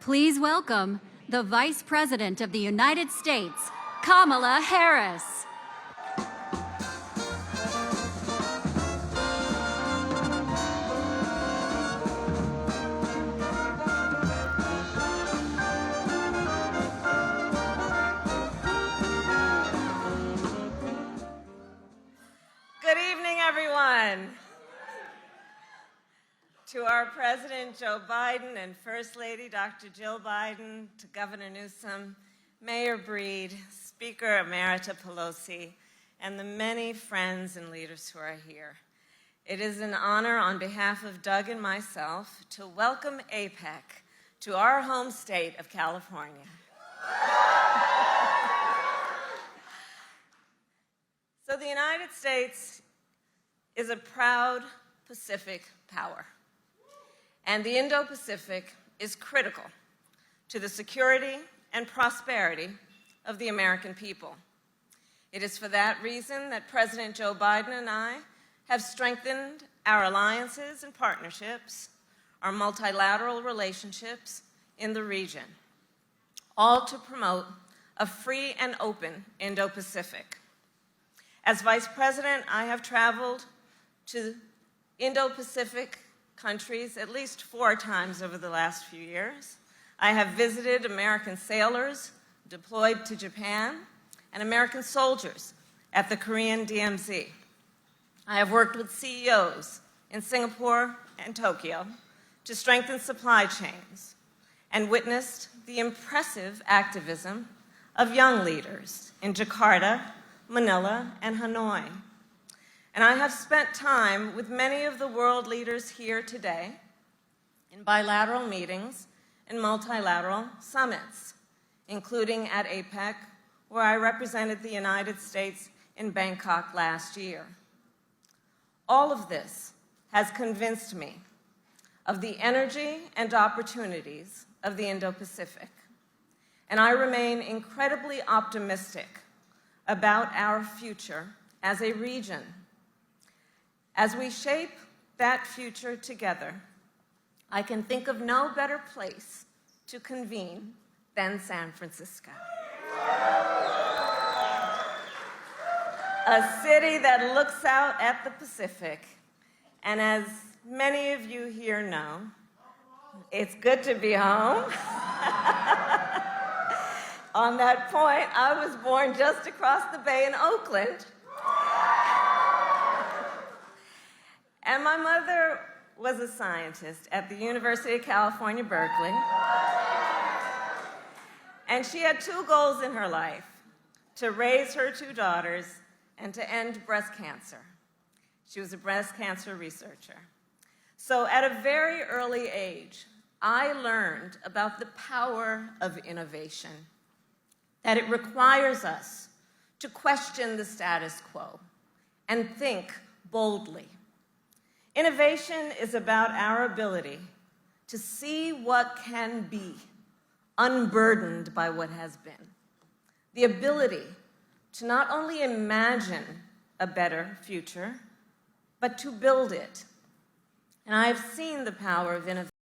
Please welcome the Vice President of the United States, Kamala Harris. Good evening, everyone. To our President Joe Biden and First Lady Dr. Jill Biden, to Governor Newsom, Mayor Breed, Speaker Emerita Pelosi, and the many friends and leaders who are here. It is an honor on behalf of Doug and myself to welcome APEC to our home state of California. So the United States is a proud Pacific power, and the Indo-Pacific is critical to the security and prosperity of the American people. It is for that reason that President Joe Biden and I have strengthened our alliances and partnerships, our multilateral relationships in the region, all to promote a free and open Indo-Pacific. As Vice President, I have traveled to Indo-Pacific countries at least 4 times over the last few years. I have visited American sailors deployed to Japan and American soldiers at the Korean DMZ. I have worked with CEOs in Singapore and Tokyo to strengthen supply chains and witnessed the impressive activism of young leaders in Jakarta, Manila, and Hanoi. And I have spent time with many of the world leaders here today in bilateral meetings and multilateral summits, including at APEC, where I represented the United States in Bangkok last year. All of this has convinced me of the energy and opportunities of the Indo-Pacific, and I remain incredibly optimistic about our future as a region. As we shape that future together, I can think of no better place to convene than San Francisco. A city that looks out at the Pacific, and as many of you here know, it's good to be home. On that point, I was born just across the bay in Oakland. And my mother was a scientist at the University of California, Berkeley. And she had 2 goals in her life: to raise her 2 daughters and to end breast cancer. She was a breast cancer researcher. So at a very early age, I learned about the power of innovation, that it requires us to question the status quo and think boldly. Innovation is about our ability to see what can be, unburdened by what has been. The ability to not only imagine a better future, but to build it. And I have seen the power of innovation